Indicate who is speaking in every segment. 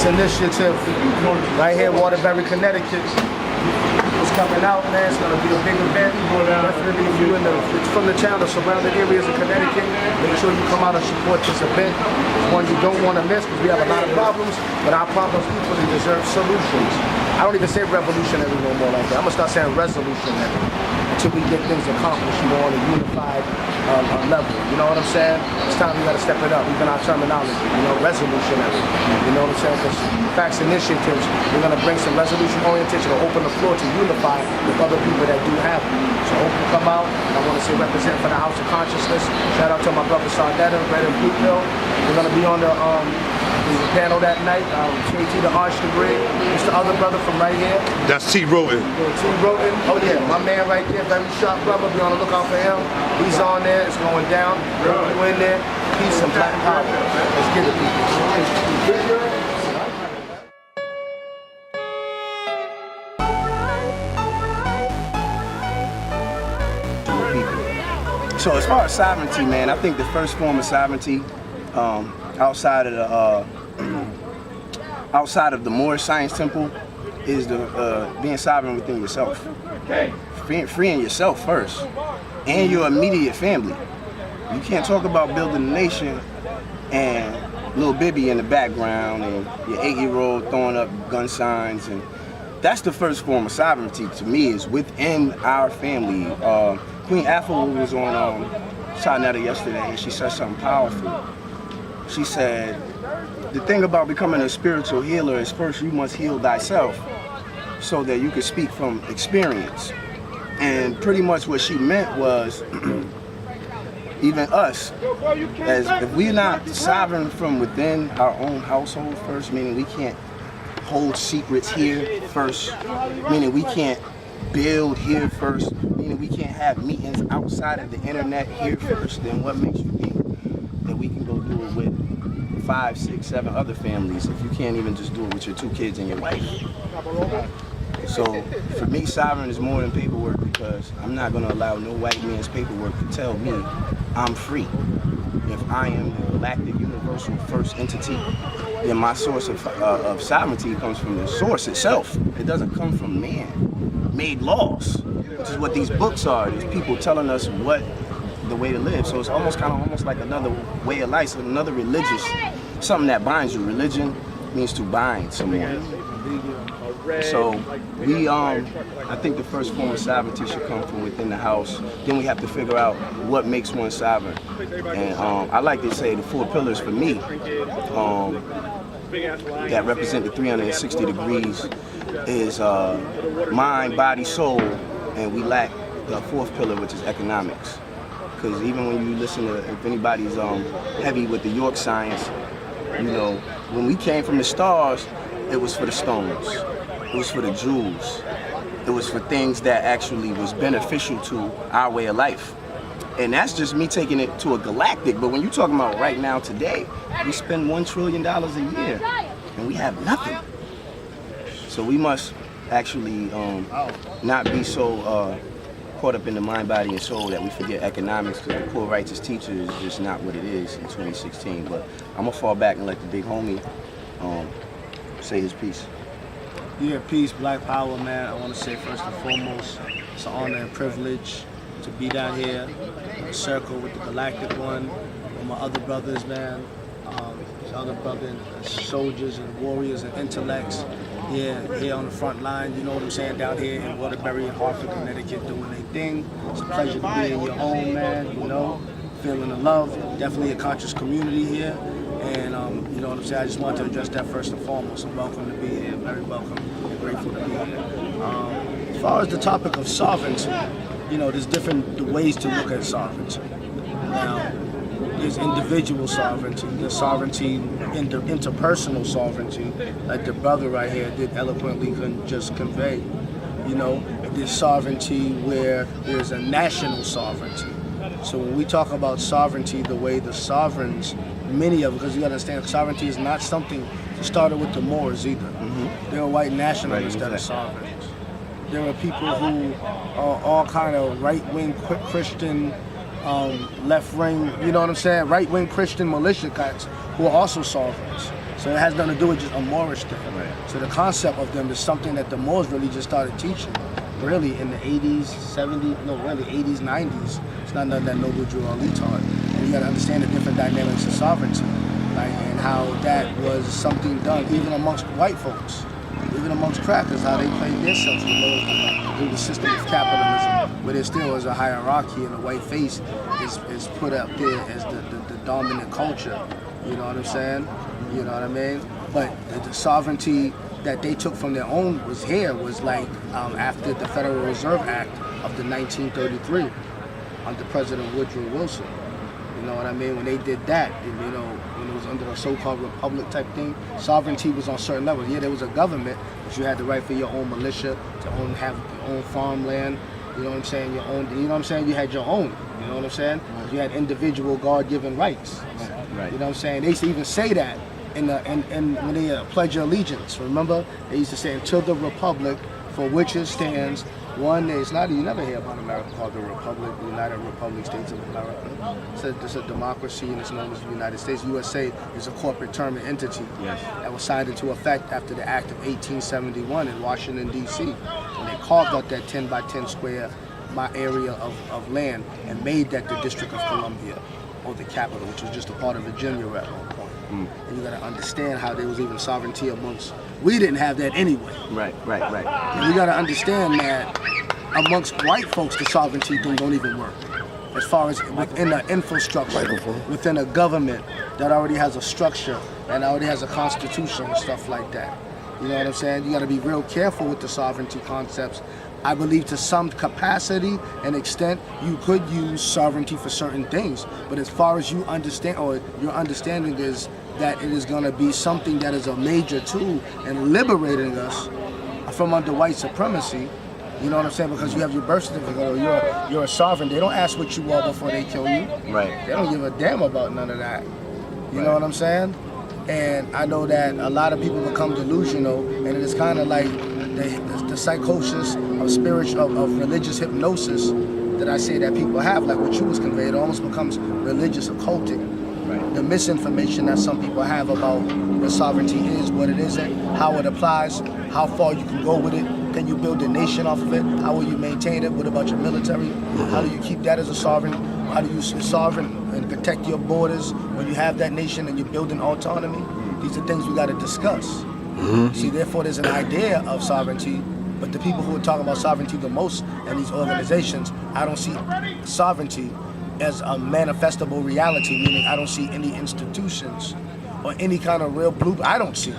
Speaker 1: Facts Initiative, right here, Waterbury, Connecticut. It's coming out, man. It's gonna be a big event. Definitely, if you're from the town or surrounding areas of Connecticut, make sure you come out and support this event. It's one you don't want to miss because we have a lot of problems, but our problems equally deserve solutions. I don't even say revolutionary no more like that. I'm gonna start saying resolutionary until we get things accomplished, on a unified level. You know what I'm saying? It's time we gotta step it up, even our terminology, resolutionary. You know what I'm saying? Because Facts Initiatives, we're gonna bring some resolution orientation to open the floor to unify with other people that do have it. So hope you come out. I want to say represent for the House of Consciousness. Shout out to my brother Sardetta, Red and Blue Pill. We're gonna be on the panel that night. T the Arch Degree. It's the other brother from right here.
Speaker 2: That's T. Roten.
Speaker 1: T. Roten. Oh yeah, my man right there, very sharp brother. Be on the lookout for him. He's on there. It's going down. We're in there. Peace and black power. Let's get it, people. So as far as sovereignty, man, I think the first form of sovereignty, outside of the Moorish Science Temple, is the being sovereign within yourself. Freeing yourself first, and your immediate family. You can't talk about building a nation and little Bibby in the background and your 8-year-old throwing up gun signs, and that's the first form of sovereignty to me, is within our family. Queen Afua was on Shanetta yesterday, and she said something powerful. She said, the thing about becoming a spiritual healer is first you must heal thyself so that you can speak from experience. And pretty much what she meant was, even us, as if we're not sovereign from within our own household first, meaning we can't hold secrets here first, meaning we can't build here first, meaning we can't have meetings outside of the internet here first, then what makes you think that we can go do it with 5, 6, 7 other families if you can't even just do it with your 2 kids and your wife? So for me, sovereign is more than paperwork, because I'm not going to allow no white man's paperwork to tell me I'm free. If I am the galactic universal first entity, then my source of sovereignty comes from the source itself. It doesn't come from man-made laws, which is what these books are. These people telling us what the way to live. So it's almost like another way of life, another religious, something that binds you. Religion means to bind someone. So we, I think the first form of sovereignty should come from within the house. Then we have to figure out what makes one sovereign. And I like to say the 4 pillars for me that represent the 360 degrees is mind, body, soul, and we lack the 4th pillar, which is economics. Because even when you listen to, if anybody's heavy with the York science, when we came from the stars, it was for the stones. It was for the jewels. It was for things that actually was beneficial to our way of life. And that's just me taking it to a galactic. But when you're talking about right now, today, we spend $1 trillion a year and we have nothing. So we must actually not be so caught up in the mind, body, and soul that we forget economics, because the poor righteous teacher is just not what it is in 2016. But I'm gonna fall back and let the big homie say his piece.
Speaker 3: Yeah, peace, black power, man. I want to say first and foremost, it's an honor and privilege to be down here in a circle with the Galactic One, with my other brothers, man. Other brothers, soldiers and warriors and intellects. Yeah, here on the front line, you know what I'm saying, down here in Waterbury and Hartford, Connecticut, doing their thing. It's a pleasure to be in your home, man, feeling the love. Definitely a conscious community here. And you know what I'm saying, I just wanted to address that first and foremost. I'm welcome to be here, very welcome and grateful to be here. As far as the topic of sovereignty, there's different ways to look at sovereignty. Now, there's individual sovereignty, there's sovereignty, interpersonal sovereignty, like the brother right here did eloquently just convey. There's sovereignty where there's a national sovereignty. So when we talk about sovereignty, the way the sovereigns, many of them, because you gotta understand, sovereignty is not something that started with the Moors either. There are white nationalists that are sovereigns. There are people who are all kind of right-wing Christian, left-wing, right-wing Christian militia guys who are also sovereigns. So it has nothing to do with just a Moorish thing.
Speaker 1: Right.
Speaker 3: So the concept of them is something that the Moors really just started teaching, really in the 80s, 70s, no, really 80s, 90s. It's not nothing that Noble Drew Ali taught. And you got to understand the different dynamics of sovereignty, like, and how that was something done even amongst white folks, even amongst crackers, how they played themselves through the system of capitalism, where there still is a hierarchy and the white face is put up there as the dominant culture. You know what I'm saying? You know what I mean? But the sovereignty that they took from their own was like after the Federal Reserve Act of the 1933 under President Woodrow Wilson. You know what I mean? When they did that, you know, when it was under the so-called republic type thing, sovereignty was on certain levels. Yeah, there was a government, but you had the right for your own militia, to have your own farmland. You know what I'm saying? Your own. You know what I'm saying? You had your own. You know what I'm saying? You had individual God-given rights.
Speaker 1: Right.
Speaker 3: You know what I'm saying? They used to even say that in when they pledge your allegiance. Remember, they used to say, "Until the republic for which it stands, one day." It's not, you never hear about America called the Republic, the United Republic States of America. It's a democracy and it's known as the United States. USA is a corporate term and entity that was signed into effect after the Act of 1871 in Washington, D.C. And they carved out that 10 by 10 square area of land and made that the District of Columbia, or the capital, which was just a part of Virginia at one point. And you got to understand how there was even sovereignty amongst. We didn't have that anyway.
Speaker 1: Right.
Speaker 3: And you got to understand that amongst white folks, the sovereignty thing don't even work. As far as within the infrastructure, within a government that already has a structure and already has a constitution and stuff like that. You know what I'm saying? You got to be real careful with the sovereignty concepts. I believe to some capacity and extent, you could use sovereignty for certain things. But as far as you understand, or your understanding is that it is going to be something that is a major tool in liberating us from under white supremacy. You know what I'm saying? Because you have your birth certificate, or you're a sovereign. They don't ask what you are before they kill you.
Speaker 1: Right.
Speaker 3: They don't give a damn about none of that. You know what I'm saying? And I know that a lot of people become delusional, and it is kind of like the psychosis of spiritual, of religious hypnosis that I say that people have, like what you was conveyed, it almost becomes religious occultic. Right. The misinformation that some people have about what sovereignty is, what it isn't, how it applies, how far you can go with it. Can you build a nation off of it? How will you maintain it? What about your military? How do you keep that as a sovereign? How do you sovereign and protect your borders when you have that nation and you're building autonomy? These are things we got to discuss. See, therefore, there's an idea of sovereignty, but the people who are talking about sovereignty the most in these organizations, I don't see sovereignty as a manifestable reality, meaning I don't see any institutions or any kind of real blueprint. I don't see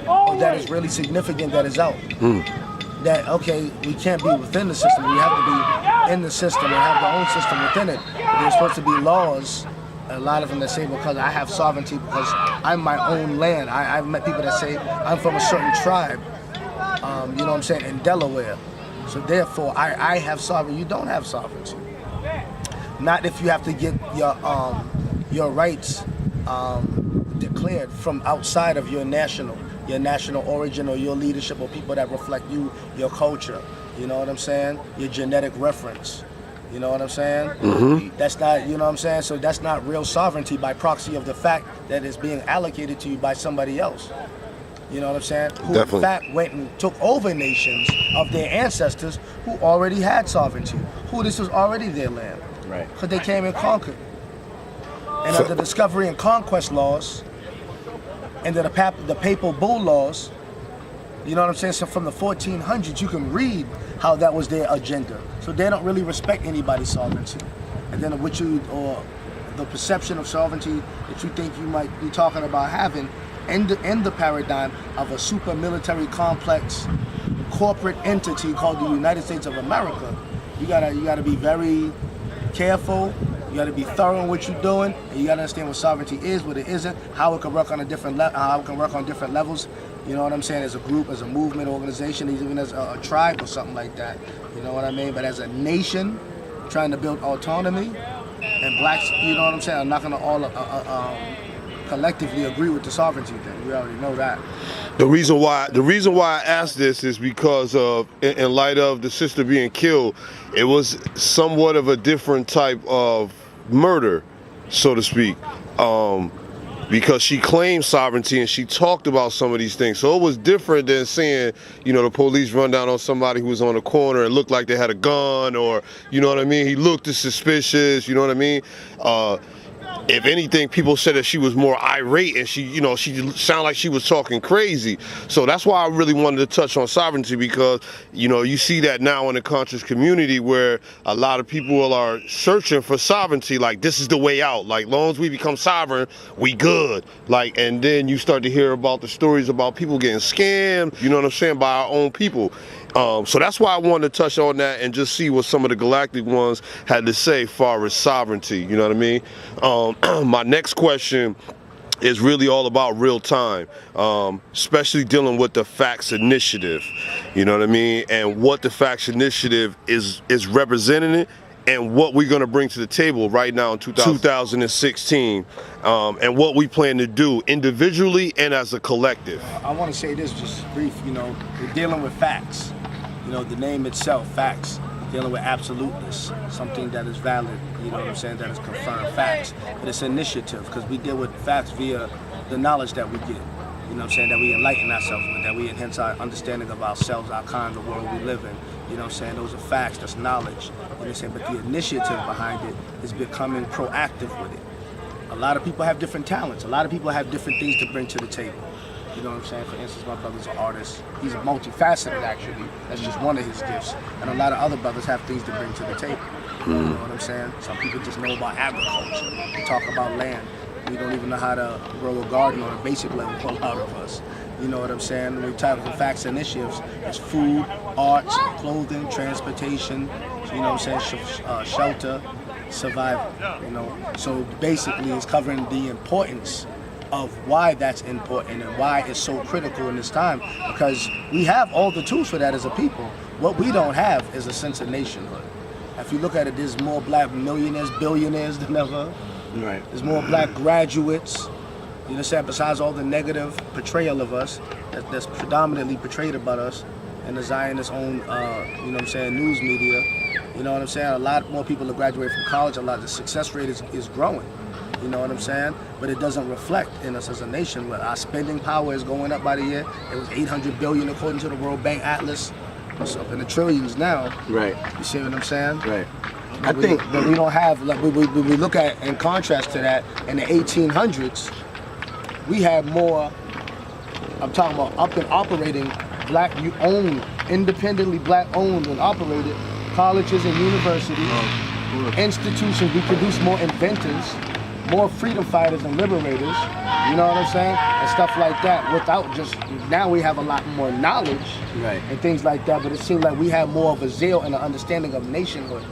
Speaker 3: or that is really significant that is out. That, okay, we can't be within the system, we have to be in the system and have our own system within it. But there's supposed to be laws, a lot of them that say because I have sovereignty because I'm my own land. I've met people that say I'm from a certain tribe, you know what I'm saying, in Delaware. So therefore, I have sovereignty. You don't have sovereignty. Not if you have to get your rights declared from outside of your national origin or your leadership or people that reflect you, your culture. You know what I'm saying? Your genetic reference. You know what I'm saying? That's not, you know what I'm saying? So that's not real sovereignty by proxy of the fact that it's being allocated to you by somebody else. You know what I'm saying? Who in fact went and took over nations of their ancestors who already had sovereignty. Who this was already their land.
Speaker 1: Right.
Speaker 3: Because they came and conquered. And under the discovery and conquest laws, and the papal bull laws, you know what I'm saying? So from the 1400s, you can read how that was their agenda. So they don't really respect anybody's sovereignty. And then or the perception of sovereignty that you think you might be talking about having in the paradigm of a super military complex corporate entity called the United States of America, you gotta be very careful. You got to be thorough in what you're doing, and you got to understand what sovereignty is, what it isn't, how it can work on different levels. You know what I'm saying? As a group, as a movement, organization, even as a tribe or something like that. You know what I mean? But as a nation, trying to build autonomy, and blacks, you know what I'm saying? I'm not going to all collectively agree with the sovereignty thing. We already know that.
Speaker 2: The reason why I asked this is because of, in light of the sister being killed, it was somewhat of a different type of murder, so to speak. because she claimed sovereignty and she talked about some of these things. So it was different than saying, you know, the police run down on somebody who was on the corner and looked like they had a gun, or, you know what I mean, he looked suspicious, you know what I mean? If anything, people said that she was more irate and she, you know, she sounded like she was talking crazy. So that's why I really wanted to touch on sovereignty, because, you know, you see that now in the conscious community where a lot of people are searching for sovereignty. Like, this is the way out. Like, long as we become sovereign, we good. Like, and then you start to hear about the stories about people getting scammed, you know what I'm saying, by our own people. So that's why I wanted to touch on that and just see what some of the galactic ones had to say as far as sovereignty, you know what I mean? My next question is really all about real time, especially dealing with the Facts Initiative, you know what I mean? And what the Facts Initiative is representing it, and what we're going to bring to the table right now in 2016, and what we plan to do individually and as a collective.
Speaker 3: I want to say this just brief, you know, we're dealing with facts. You know, the name itself, facts, dealing with absoluteness, something that is valid, you know what I'm saying, that is confirmed facts. But it's initiative, because we deal with facts via the knowledge that we get, you know what I'm saying, that we enlighten ourselves with, that we enhance our understanding of ourselves, our kind, the world we live in. You know what I'm saying? Those are facts, that's knowledge. You know what I'm saying? But the initiative behind it is becoming proactive with it. A lot of people have different talents. A lot of people have different things to bring to the table. You know what I'm saying? For instance, my brother's an artist. He's multifaceted, actually. That's just one of his gifts. And a lot of other brothers have things to bring to the table. You know what I'm saying? Some people just know about agriculture. They talk about land. We don't even know how to grow a garden on a basic level for a lot of us. You know what I'm saying? When we talk about Facts Initiatives, it's food, arts, clothing, transportation, you know what I'm saying, shelter, survival, you know. So basically it's covering the importance of why that's important and why it's so critical in this time, because we have all the tools for that as a people. What we don't have is a sense of nationhood. If you look at it, there's more black millionaires, billionaires than ever.
Speaker 1: Right.
Speaker 3: There's more black graduates. You know what I'm saying? Besides all the negative portrayal of us that's predominantly portrayed about us in the Zionist own, you know what I'm saying, news media. You know what I'm saying? A lot more people are graduating from college. A lot, the success rate is growing. You know what I'm saying? But it doesn't reflect in us as a nation. Where our spending power is going up by the year. It was 800 billion according to the World Bank Atlas. It's up in the trillions now.
Speaker 1: Right.
Speaker 3: You see what I'm saying?
Speaker 1: Right.
Speaker 3: But we don't have, like, we look at, in contrast to that, in the 1800s, we had more, I'm talking about up and operating, black owned, independently black owned and operated colleges and universities, institutions. We produce more inventors, more freedom fighters and liberators, you know what I'm saying? And stuff like that, without just, now we have a lot more knowledge,
Speaker 1: Right.
Speaker 3: and things like that, but it seems like we have more of a zeal and an understanding of nationhood.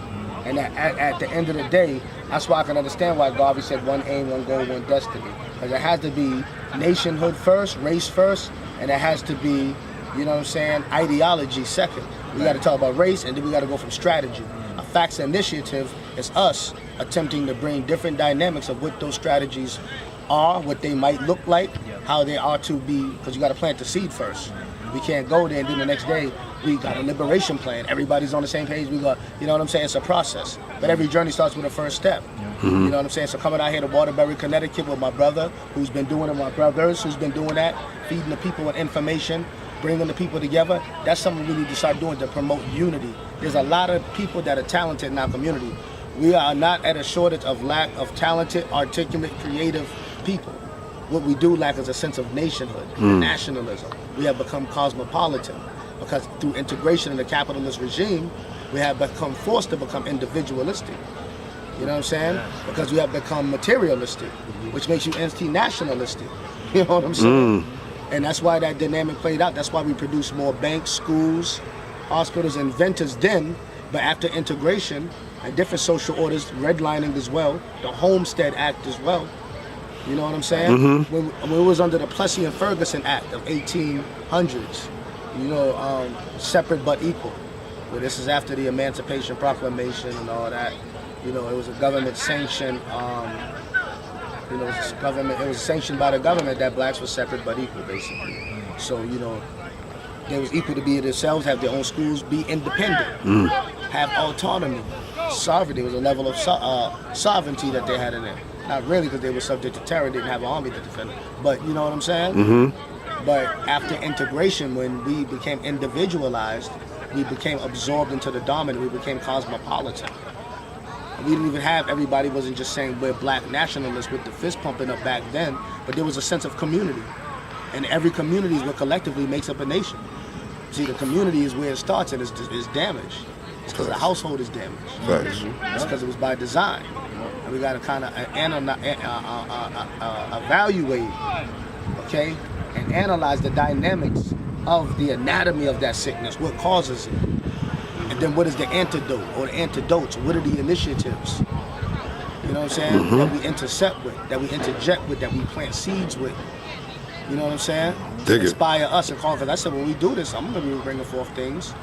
Speaker 3: And at the end of the day, that's why I can understand why Garvey said one aim, one goal, one destiny. Because it has to be nationhood first, race first, and it has to be, you know what I'm saying, ideology second. We got to talk about race, and then we got to go from strategy. A Facts Initiative is us attempting to bring different dynamics of what those strategies are, what they might look like, how they are to be, because you got to plant the seed first. We can't go there and then the next day we got a liberation plan. Everybody's on the same page. We got, you know what I'm saying? It's a process. But every journey starts with a first step. You know what I'm saying? So coming out here to Waterbury, Connecticut with my brother, who's been doing it, my brothers who's been doing that, feeding the people with information, bringing the people together. That's something we need to start doing to promote unity. There's a lot of people that are talented in our community. We are not at a shortage of lack of talented, articulate, creative people. What we do lack is a sense of nationhood, nationalism. We have become cosmopolitan because through integration in the capitalist regime, we have become forced to become individualistic. You know what I'm saying? Because we have become materialistic, which makes you anti-nationalistic. You know what I'm saying? And that's why that dynamic played out. That's why we produce more banks, schools, hospitals, inventors then, but after integration and different social orders, redlining as well, the Homestead Act as well. You know what I'm saying? When it was under the Plessy and Ferguson Act of 1800s, you know, separate but equal. But this is after the Emancipation Proclamation and all that. You know, it was a government sanctioned, you know, it was sanctioned by the government that blacks were separate but equal, basically. So, you know, they was equal to be themselves, have their own schools, be independent, have autonomy. sovereignty. It was a level of sovereignty that they had in there. Not really, because they were subject to terror, didn't have an army to defend them. But you know what I'm saying?
Speaker 2: Mm-hmm.
Speaker 3: But after integration, when we became individualized, we became absorbed into the dominant. We became cosmopolitan. We didn't even have, everybody wasn't just saying we're black nationalists with the fist pumping up back then, but there was a sense of community. And every community is what collectively makes up a nation. See, the community is where it starts and is damaged. It's because the household is damaged.
Speaker 2: Facts.
Speaker 3: It's because it was by design. And we got to kind of evaluate, okay, and analyze the dynamics of the anatomy of that sickness, what causes it. And then what is the antidote or the antidotes? What are the initiatives? You know what I'm saying? That we intercept with, that we interject with, that we plant seeds with. You know what I'm saying?
Speaker 2: Dig it.
Speaker 3: Inspire us and call. Because I said, when we do this, I'm going to be bringing forth things.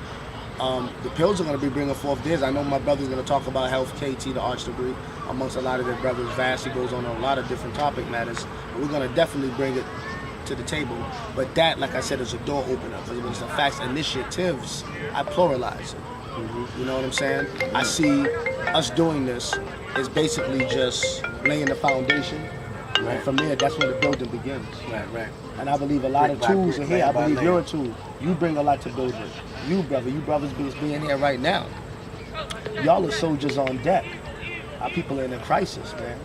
Speaker 3: The pills are going to be bringing forth theirs. I know my brother's going to talk about health, KT, the arts degree, amongst a lot of their brothers. Vast, he goes on a lot of different topic matters. But we're going to definitely bring it to the table. But that, like I said, is a door opener. Because when it's the facts initiatives, I pluralize it. You know what I'm saying? I see us doing this is basically just laying the foundation. And from there, that's when the building begins.
Speaker 1: Right.
Speaker 3: And I believe a lot of tools are here. I believe you're a tool. You bring a lot to build it. You brothers being here right now. Y'all are soldiers on deck. Our people are in a crisis, man.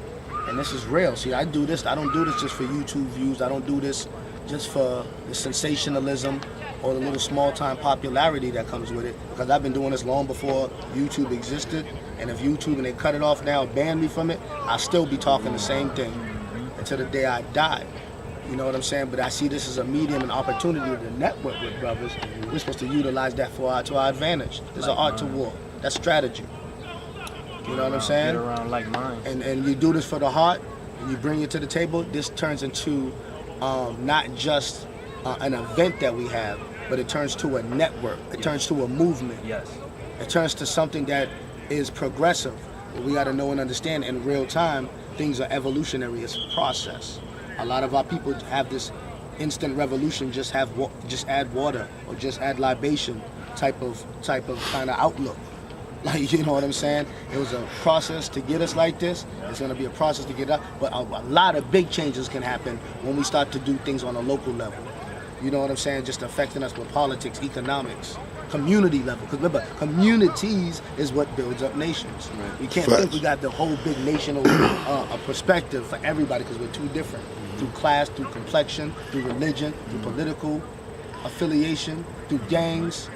Speaker 3: And this is real. See, I do this. I don't do this just for YouTube views. I don't do this just for the sensationalism or the little small-time popularity that comes with it. Because I've been doing this long before YouTube existed. And if YouTube and they cut it off now, ban me from it, I'll still be talking the same thing until the day I die. You know what I'm saying? But I see this as a medium and opportunity to network with brothers. We're supposed to utilize that to our advantage. There's an art to war. That's strategy. You know what I'm saying?
Speaker 4: Get around like minds.
Speaker 3: And you do this for the heart, and you bring it to the table. This turns into not just an event that we have, but it turns to a network. It turns to a movement.
Speaker 4: Yes.
Speaker 3: It turns to something that is progressive. We got to know and understand in real time things are evolutionary. It's a process. A lot of our people have this instant revolution. Just add water or just add libation type of kind of outlook. Like, you know what I'm saying? It was a process to get us like this. It's going to be a process to get up. But a lot of big changes can happen when we start to do things on a local level. You know what I'm saying? Just affecting us with politics, economics, community level. Because remember, communities is what builds up nations. Right. We can't think we got the whole big national perspective for everybody because we're too different. Through class, through complexion, through religion, through political affiliation, through gangs.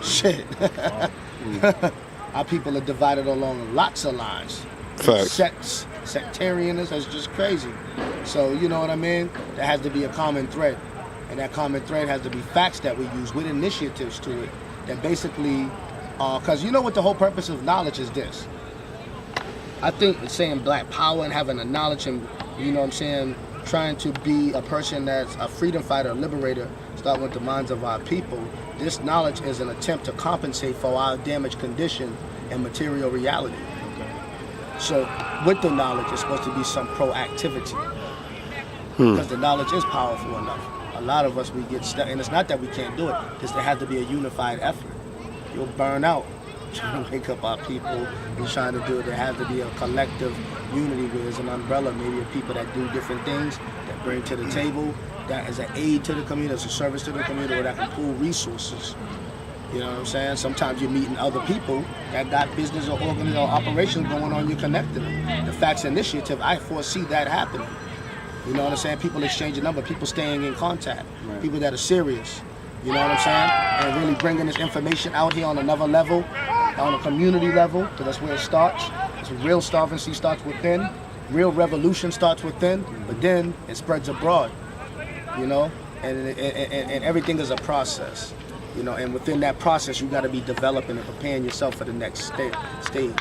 Speaker 3: Shit. Our people are divided along lots of lines.
Speaker 2: Facts.
Speaker 3: Sectarianism is just crazy. So, you know what I mean? There has to be a common thread. And that common thread has to be facts that we use with initiatives to it. That basically, because you know what the whole purpose of knowledge is this. I think saying black power and having a knowledge and, you know what I'm saying, trying to be a person that's a freedom fighter, a liberator, start with the minds of our people. This knowledge is an attempt to compensate for our damaged condition and material reality. So with the knowledge, it's supposed to be some proactivity. Because the knowledge is powerful enough. A lot of us, we get stuck, and it's not that we can't do it, because there has to be a unified effort. You'll burn out trying to wake up our people and trying to do it. There has to be a collective unity where there's an umbrella, maybe of people that do different things, that bring to the table, that is an aid to the community, as a service to the community, or that can pool resources. You know what I'm saying? Sometimes you're meeting other people that got business or organizations or operations going on, you're connecting them. The Facts Initiative, I foresee that happening. You know what I'm saying? People exchanging numbers, people staying in contact, people that are serious. You know what I'm saying? And really bringing this information out here on another level, on a community level, because that's where it starts. So real starvancy starts within, real revolution starts within, but then it spreads abroad. You know, and everything is a process. You know, and within that process, you got to be developing and preparing yourself for the next stage.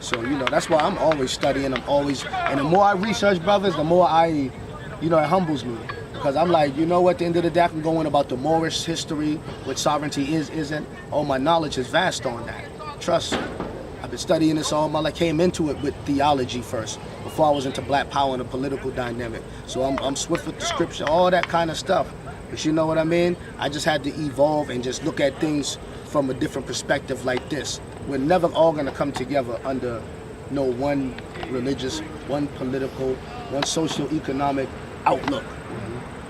Speaker 3: So, you know, that's why I'm always studying. And the more I research, brothers, the more it humbles me. Because I'm like, you know what, at the end of the day, I can go in about the Moorish history, what sovereignty isn't. Oh, my knowledge is vast on that. Trust me. I've been studying this all my life. I came into it with theology first, before I was into black power and the political dynamic. So I'm swift with the scripture, all that kind of stuff. But you know what I mean? I just had to evolve and just look at things from a different perspective like this. we're never all gonna come together under no one religious, one political, one socio-economic outlook.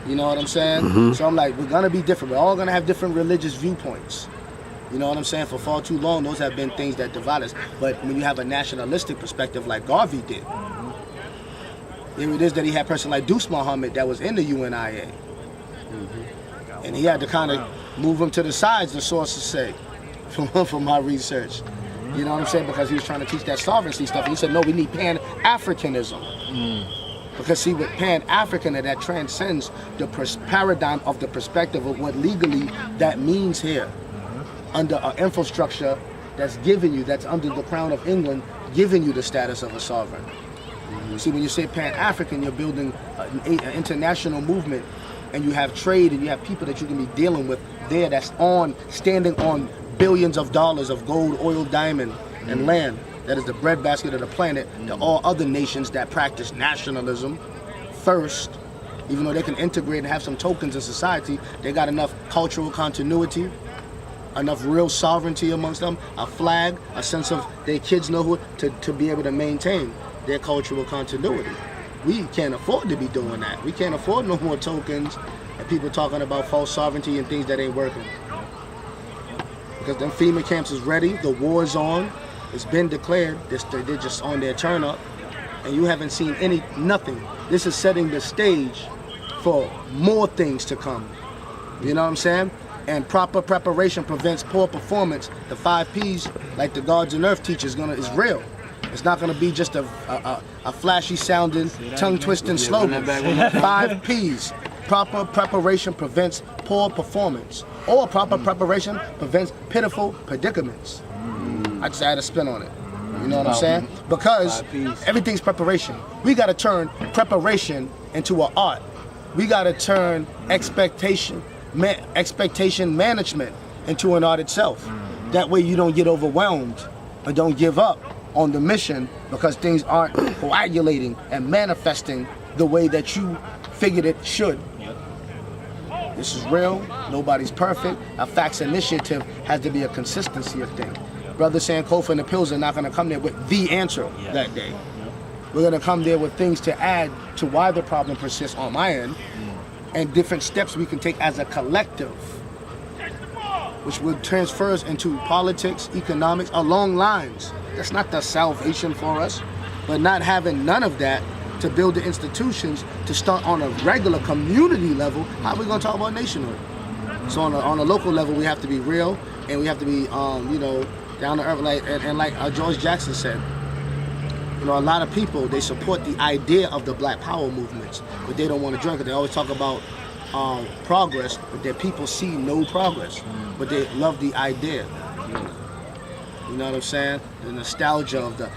Speaker 3: You know what I'm saying? So I'm like, we're gonna be different. We're all gonna have different religious viewpoints. You know what I'm saying? For far too long, those have been things that divide us. But when you have a nationalistic perspective like Garvey did, here it is that he had a person like Deuce Muhammad that was in the UNIA. And he had to kind of move him to the sides, the sources say, from my research. You know what I'm saying? Because he was trying to teach that sovereignty stuff. And he said, no, we need Pan-Africanism. Because see, with Pan-African, that transcends the paradigm of the perspective of what legally that means here. Under an infrastructure that's given you, that's under the crown of England, giving you the status of a sovereign. See, when you say Pan-African, you're building an international movement, and you have trade, and you have people that you can be dealing with there that's standing on billions of dollars of gold, oil, diamond, and land. That is the breadbasket of the planet to all other nations that practice nationalism first. Even though they can integrate and have some tokens in society, they got enough cultural continuity, enough real sovereignty amongst them, a flag, a sense of their kids know who to be able to maintain their cultural continuity. We can't afford to be doing that. We can't afford no more tokens and people talking about false sovereignty and things that ain't working. Because them FEMA camps is ready, the war's on, it's been declared, they're just on their turn up, and you haven't seen nothing. This is setting the stage for more things to come. You know what I'm saying? And proper preparation prevents poor performance. The 5 P's, like the Gods and Earth teacher, is real. It's not gonna be just a flashy sounding, tongue twisting slogan. 5 P's. Proper preparation prevents poor performance. Or proper preparation prevents pitiful predicaments. I just add a spin on it. You know what I'm saying? Because everything's preparation. We gotta turn preparation into an art. We gotta turn expectation management into an art itself. That way you don't get overwhelmed or don't give up on the mission because things aren't coagulating and manifesting the way that you figured it should. This is real, nobody's perfect. A facts initiative has to be a consistency of things. Brother SANKOFA and the pills are not gonna come there with the answer that day. We're gonna come there with things to add to why the problem persists on my end, and different steps we can take as a collective, which would transfers into politics, economics, along lines. That's not the salvation for us, but not having none of that to build the institutions to start on a regular community level, how are we gonna talk about nationhood? So on a local level, we have to be real, and we have to be, down to earth, like George Jackson said. You know, a lot of people, they support the idea of the Black Power movements, but they don't want to join because they always talk about progress, but their people see no progress, but they love the idea. You know what I'm saying? The nostalgia of the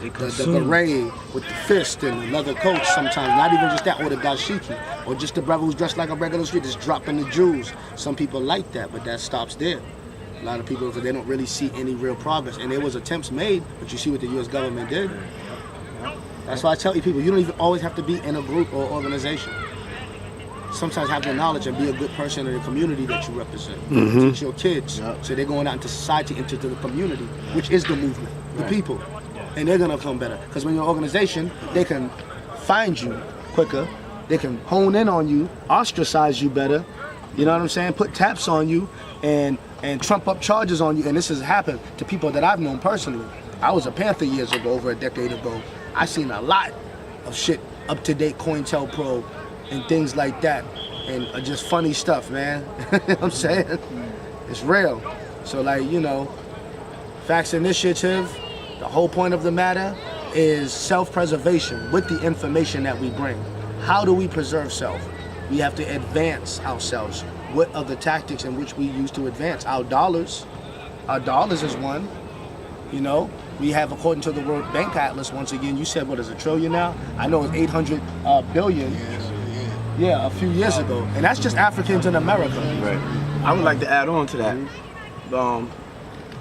Speaker 3: beret with the fist and the leather coat sometimes, not even just that, or the dashiki, or just the brother who's dressed like a regular street, just dropping the jewels. Some people like that, but that stops there. A lot of people, because they don't really see any real progress. And there was attempts made, but you see what the U.S. government did. That's why I tell you people, you don't even always have to be in a group or organization. Sometimes have the knowledge and be a good person in the community that you represent. Teach your kids, so they're going out into society, into the community, which is the movement, the people. And they're gonna come better. Because when you're an organization, they can find you quicker, they can hone in on you, ostracize you better, you know what I'm saying? Put taps on you and trump up charges on you. And this has happened to people that I've known personally. I was a Panther years ago, over a decade ago. I seen a lot of shit, up-to-date COINTELPRO and things like that, and just funny stuff, man. You know what I'm saying? It's real. So like, you know, Facts Initiative, the whole point of the matter is self-preservation with the information that we bring. How do we preserve self? We have to advance ourselves. What are the tactics in which we use to advance? Our dollars is one, you know. We have, according to the World Bank Atlas, once again, you said, what is a trillion now? I know it's 800 billion. Yeah, a few years ago. And that's just Africans in America.
Speaker 1: Right. I would like to add on to that.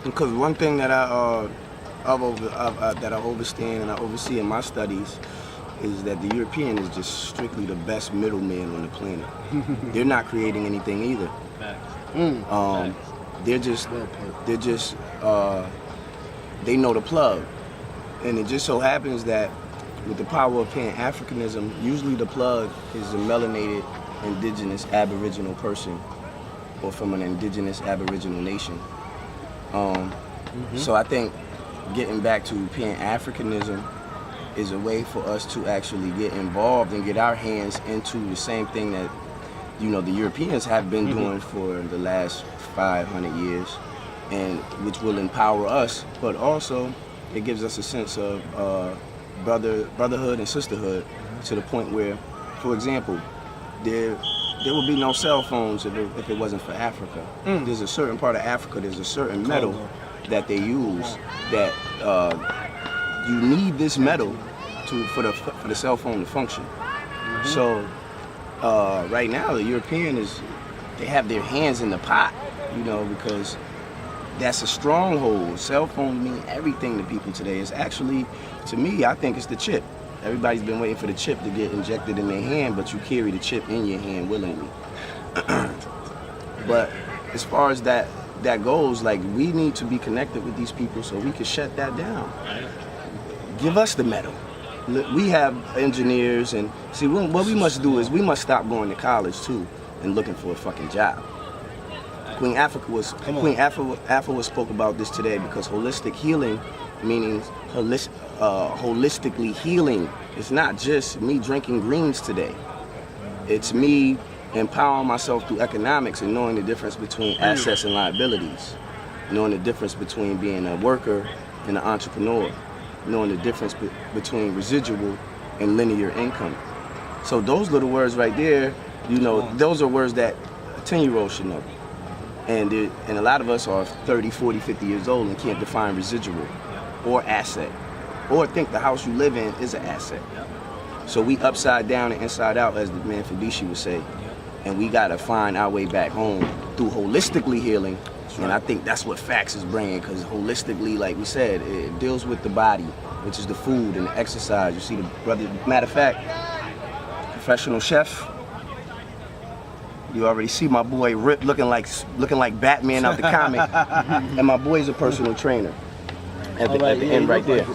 Speaker 1: Because one thing that I overstand and I oversee in my studies is that the European is just strictly the best middleman on the planet. They're not creating anything either. They're just they know the plug. And it just so happens that with the power of Pan-Africanism, usually the plug is a melanated, indigenous, aboriginal person or from an indigenous, aboriginal nation. So I think getting back to Pan-Africanism is a way for us to actually get involved and get our hands into the same thing that, you know, the Europeans have been doing for the last 500 years, and which will empower us, but also it gives us a sense of brotherhood and sisterhood to the point where, for example, there would be no cell phones if it wasn't for Africa. There's a certain part of Africa, there's a certain metal that they use that you need this metal for the cell phone to function. So right now the European they have their hands in the pot, you know, because that's a stronghold. Cell phones mean everything to people today. It's actually, to me, I think it's the chip. Everybody's been waiting for the chip to get injected in their hand, but you carry the chip in your hand willingly. But as far as that goes, like, we need to be connected with these people so we can shut that down. Give us the metal. We have engineers, and see, what we must do is we must stop going to college too and looking for a fucking job. Queen Afua spoke about this today, because holistic healing meaning holistically healing. It's not just me drinking greens today. It's me empowering myself through economics and knowing the difference between assets and liabilities, knowing the difference between being a worker and an entrepreneur, knowing the difference between residual and linear income. So those little words right there, you know, those are words that a 10-year-old should know. And a lot of us are 30, 40, 50 years old and can't define residual or asset, or think the house you live in is an asset. So we upside down and inside out, as the man Fabici would say, and we gotta find our way back home through holistically healing. And I think that's what Facts is bringing, because holistically, like we said, it deals with the body, which is the food and the exercise. You see the brother, matter of fact, professional chef. You already see my boy Rip looking like Batman out the comic, and my boy's a personal trainer at the end right there.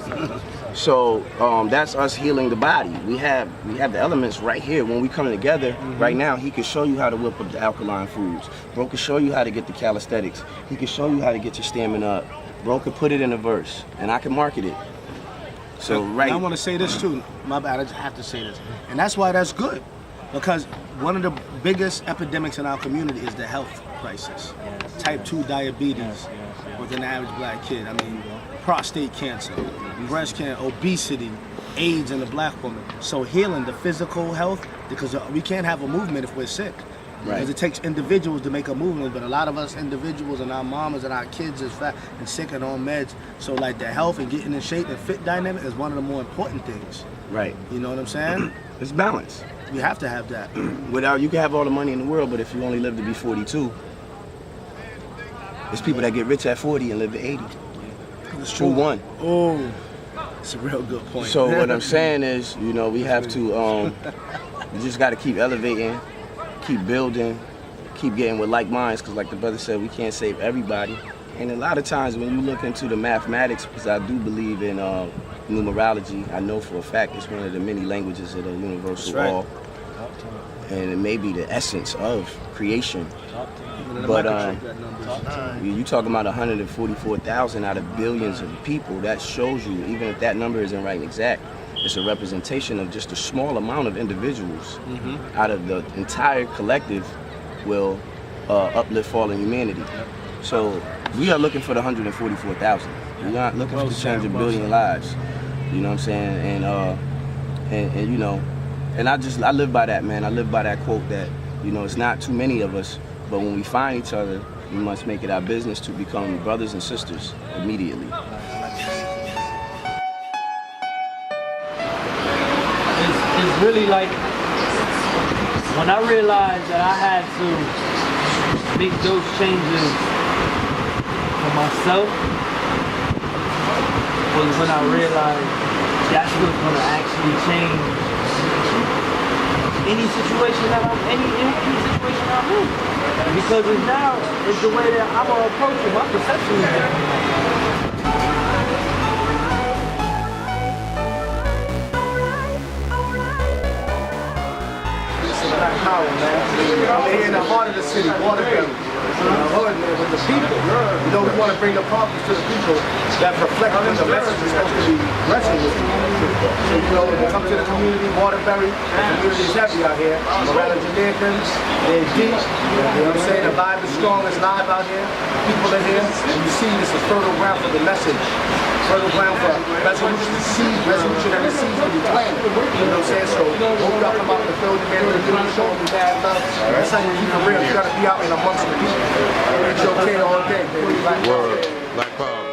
Speaker 1: So that's us healing the body. We have the elements right here. When we come together, right now, he can show you how to whip up the alkaline foods. Bro can show you how to get the calisthenics. He can show you how to get your stamina up. Bro can put it in a verse, and I can market it. So right.
Speaker 3: And I want to say this too. My bad. I just have to say this, and that's why that's good, because one of the biggest epidemics in our community is the health crisis. Type 2 diabetes with an average black kid. I mean, prostate cancer, breast cancer, obesity, AIDS in the black woman. So healing the physical health, because we can't have a movement if we're sick. Right. Because it takes individuals to make a movement, but a lot of us individuals and our mamas and our kids is fat and sick and on meds. So like the health and getting in shape and fit dynamic is one of the more important things.
Speaker 1: Right.
Speaker 3: You know what I'm saying?
Speaker 1: It's balance.
Speaker 3: We have to have that.
Speaker 1: Without, you can have all the money in the world, but if you only live to be 42, there's people that get rich at 40 and live to 80. It's true. One.
Speaker 3: Oh, it's a real good point.
Speaker 1: So what I'm saying is, you know, we have to, we just got to keep elevating, keep building, keep getting with like minds, because like the brother said, we can't save everybody. And a lot of times when you look into the mathematics, because I do believe in numerology, I know for a fact it's one of the many languages of the universal law, and it may be the essence of creation. But you talking about 144,000 out of billions of people, that shows you, even if that number isn't right and exact, it's a representation of just a small amount of individuals out of the entire collective will uplift fallen humanity. So we are looking for the 144,000. We're not looking to change a billion lives. You know what I'm saying? And you know, and I live by that, man. I live by that quote that, you know, it's not too many of us, but when we find each other, we must make it our business to become brothers and sisters immediately.
Speaker 4: It's really like, when I realized that I had to make those changes for myself, was when I realized that's what's gonna actually change any situation that I'm in. Because it's now, it's the way that I'm gonna approach it. My perception is different.
Speaker 3: Black Power, man. I'm here in the heart of the city, waterbury. Hood, man, with the people. You know, we want to bring the purpose to the people that reflect what the message is supposed to be resonating with. So, you know, when it comes to the community, Waterbury, the community is heavy out here. Morella Jamaicans, they're deep. You know what I'm saying? The vibe is strong, it's live out here. People are here, and you see this is fertile ground for the message. Fertile ground for resolution to seed, resolution that seeds to be planted. You know what I'm saying? So, hope y'all come out in the field again, really show me mad love. That's how you keep it real. You gotta be out in amongst the people. It's okay all day, baby.
Speaker 2: Word. Black Power.